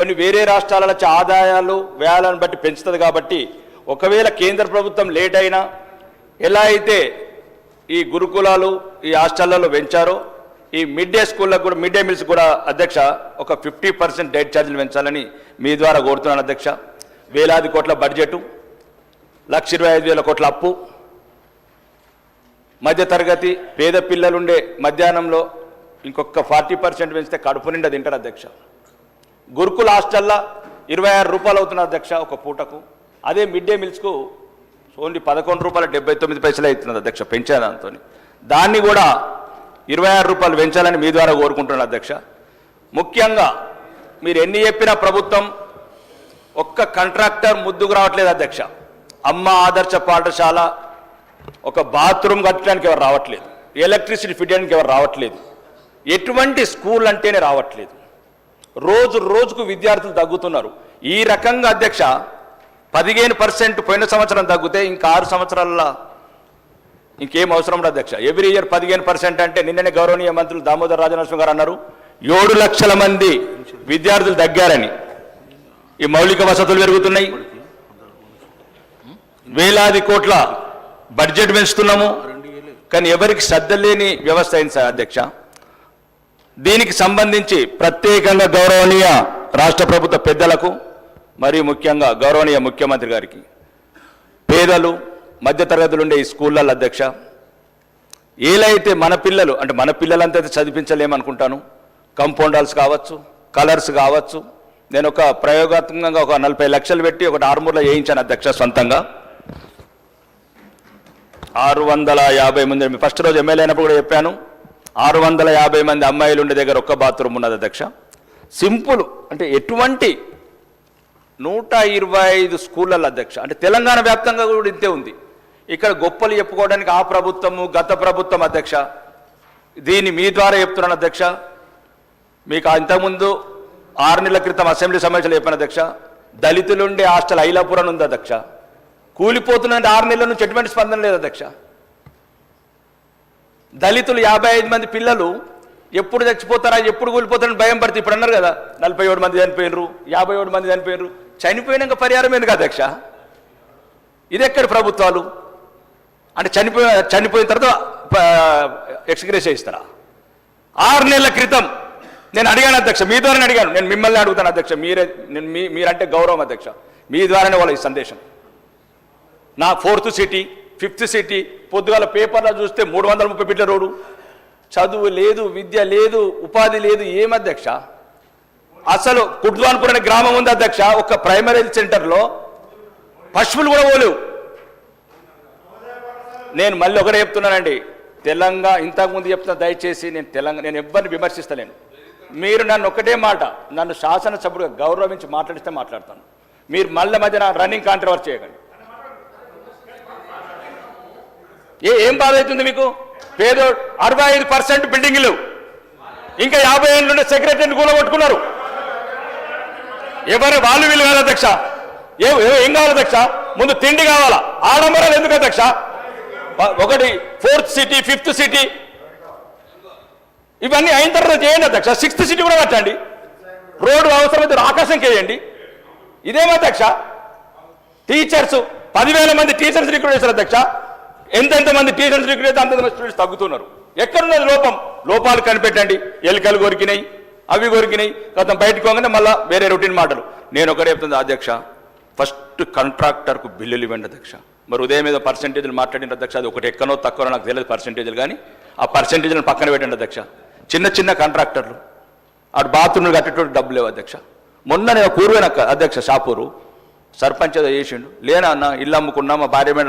కొన్ని వేరే రాష్ట్రాల నుంచి ఆదాయాలు వ్యయాలను బట్టి పెంచుతుంది కాబట్టి ఒకవేళ కేంద్ర ప్రభుత్వం లేట్ అయినా ఎలా అయితే ఈ గురుకులాలు ఈ హాస్టళ్లలో పెంచారో ఈ మిడ్ డే స్కూళ్ళకు కూడా మిడ్ డే మీల్స్ కూడా అధ్యక్ష ఒక 50% డైట్ ఛార్జీలు పెంచాలని మీ ద్వారా కోరుతున్నాను అధ్యక్ష. వేలాది కోట్ల బడ్జెటు, 1,25,000 కోట్ల అప్పు, మధ్యతరగతి పేద పిల్లలుండే మధ్యాహ్నంలో ఇంకొక 40% పెంచితే కడుపు నిండా తింటారు అధ్యక్ష. గురుకుల హాస్టల్లో 26 రూపాయలు అవుతున్నారు అధ్యక్ష ఒక పూటకు. అదే మిడ్ డే మీల్స్కు ఓన్లీ 11 రూపాయల 79 పైసలు అవుతున్నది అధ్యక్ష పెంచేదాంతో. దాన్ని కూడా 26 రూపాయలు పెంచాలని మీ ద్వారా కోరుకుంటున్నాను అధ్యక్ష. ముఖ్యంగా మీరు ఎన్ని చెప్పినా ప్రభుత్వం ఒక్క కాంట్రాక్టర్ ముద్దుకు రావట్లేదు అధ్యక్ష. అమ్మ ఆదర్శ పాఠశాల ఒక బాత్రూమ్ కట్టడానికి ఎవరు రావట్లేదు, ఎలక్ట్రిసిటీ ఫిట్ చేయడానికి ఎవరు రావట్లేదు, ఎటువంటి స్కూల్ అంటేనే రావట్లేదు. రోజు రోజుకు విద్యార్థులు తగ్గుతున్నారు. ఈ రకంగా అధ్యక్ష 15% పోయిన సంవత్సరం తగ్గితే ఇంకా 6 సంవత్సరాల ఇంకేం అవసరం ఉండదు అధ్యక్ష. ఎవ్రీ ఇయర్ 15% అంటే నిన్ననే గౌరవనీయ మంత్రులు దామోదర్ రాజనరసింహ గారు అన్నారు 7 లక్షల మంది విద్యార్థులు తగ్గారని. ఈ మౌలిక వసతులు పెరుగుతున్నాయి, వేలాది కోట్ల బడ్జెట్ పెంచుతున్నాము, కానీ ఎవరికి శ్రద్ధ లేని వ్యవస్థ అయింది సార్ అధ్యక్ష. దీనికి సంబంధించి ప్రత్యేకంగా గౌరవనీయ రాష్ట్ర ప్రభుత్వ పెద్దలకు మరియు ముఖ్యంగా గౌరవనీయ ముఖ్యమంత్రి గారికి పేదలు మధ్యతరగతులు ఉండే ఈ స్కూళ్ళల్లో అధ్యక్ష ఏలైతే మన పిల్లలు అంటే మన పిల్లలంతా చదివించలేమనుకుంటాను. కాంపౌండ్ హాల్స్ కావచ్చు, కలర్స్ కావచ్చు. నేను ఒక ప్రయోగాత్మకంగా ఒక 40 లక్షలు పెట్టి ఒకటి ఆర్మూర్లో వేయించాను అధ్యక్ష సొంతంగా. 650 మంది ఫస్ట్ రోజు ఎమ్మెల్యే అయినప్పుడు కూడా చెప్పాను. 650 మంది అమ్మాయిలు ఉండే దగ్గర ఒక్క బాత్రూమ్ ఉన్నది అధ్యక్ష. సింపుల్ అంటే ఎటువంటి 125 స్కూళ్ళల్లో అధ్యక్ష. అంటే తెలంగాణ వ్యాప్తంగా కూడా ఇంతే ఉంది. ఇక్కడ గొప్పలు చెప్పుకోవడానికి ఆ ప్రభుత్వము గత ప్రభుత్వం అధ్యక్ష. దీన్ని మీ ద్వారా చెప్తున్నాను అధ్యక్ష. మీకు ఇంతకుముందు 6 నెలల క్రితం అసెంబ్లీ సమావేశంలో చెప్పాను అధ్యక్ష. దళితులుండే హాస్టల్ ఐలాపురం ఉంది అధ్యక్ష. కూలిపోతున్నది 6 నెలల నుంచి ఎటువంటి స్పందన లేదు అధ్యక్ష. దళితులు 55 మంది పిల్లలు ఎప్పుడు చచ్చిపోతారా ఎప్పుడు కూలిపోతారని భయం పడితే ఇప్పుడు అన్నారు కదా 47 మంది చనిపోయినరు, 57 మంది చనిపోయినరు. చనిపోయినాక పరిహారం ఎందుకు అధ్యక్ష? ఇది ఎక్కడ ప్రభుత్వాలు? అంటే చనిపోయిన తర్వాత ఎక్స్గ్రేషియా ఇస్తారా? 6 నెలల క్రితం నేను అడిగాను అధ్యక్ష, మీ ద్వారానే అడిగాను. నేను మిమ్మల్ని అడుగుతాను అధ్యక్ష. మీరంటే గౌరవం అధ్యక్ష. మీ ద్వారానే వాళ్ళ ఈ సందేశం. నా 4th సిటీ 5th సిటీ పొద్దుగాల పేపర్లో చూస్తే 330 బిడ్డ రోడ్డు. చదువు లేదు, విద్య లేదు, ఉపాధి లేదు. ఏం అధ్యక్ష? అసలు కుట్వాన్పూర్ అనే గ్రామం ఉంది అధ్యక్ష. ఒక ప్రైమరీ హెల్త్ సెంటర్లో పశువులు కూడా పోలేవు. నేను మళ్ళీ ఒకటే చెప్తున్నానండి, తెలంగాణ ఇంతకుముందు చెప్తున్నా దయచేసి నేను ఎవ్వరిని విమర్శిస్తలేను. మీరు నన్ను ఒకటే మాట, నన్ను శాసనసభ్యుడిగా గౌరవించి మాట్లాడిస్తే మాట్లాడతాను. మీరు మళ్ళీ మధ్యన రన్నింగ్ కాంట్రవర్సీ చేయకండి. ఏం బాధ అవుతుంది మీకు? పేదో 65% బిల్డింగ్లు ఇంకా 50 ఏళ్ళుండే సెక్రటరీని కూలగొట్టుకున్నారు. ఎవరు వాళ్ళు వీళ్ళు కాదు అధ్యక్ష. ఏం కావాలి అధ్యక్ష? ముందు తిండి కావాలా? ఆడంబరాలు ఎందుకు అధ్యక్ష? ఒకటి 4th సిటీ 5th సిటీ ఇవన్నీ అయిన తర్వాత చేయండి అధ్యక్ష. 6th సిటీ కూడా కట్టండి. రోడ్డు అవసరమైతే ఆకాశంకి వేయండి. ఇదేమో అధ్యక్ష? టీచర్స్ 10,000 మంది టీచర్స్ రిక్రూట్ చేశారు అధ్యక్ష. ఎంతెంతమంది టీచర్స్ రిక్రూట్ అయితే అంతమంది స్టూడెంట్స్ తగ్గుతున్నారు. ఎక్కడున్నది లోపాలు కనిపెట్టండి. ఎలుకలు కొరికినాయి, అవి కొరికినాయి, గతం బయటకు పోగానే మళ్ళీ వేరే రొటీన్ మాటలు. నేను ఒకటే చెప్తుంది అధ్యక్ష, ఫస్ట్ కాంట్రాక్టర్కు బిల్లులు ఇవ్వండి అధ్యక్ష. మరి ఉదయం మీద పర్సెంటేజ్లు మాట్లాడిన అధ్యక్ష, అది ఒకటి ఎక్కనో తక్కువనో నాకు తెలియదు పర్సెంటేజ్లు, కానీ ఆ పర్సెంటేజ్లను పక్కన పెట్టండి అధ్యక్ష. చిన్న కాంట్రాక్టర్లు అటు బాత్రూమ్లు కట్టేటోడు డబ్బులు లేవు అధ్యక్ష. మొన్న నేను కూరువైన అధ్యక్ష షాపూరు సర్పంచ్ ఏదో చేసిండు, లేనా అన్న ఇల్లు అమ్ముకున్నా మా భార్య మీద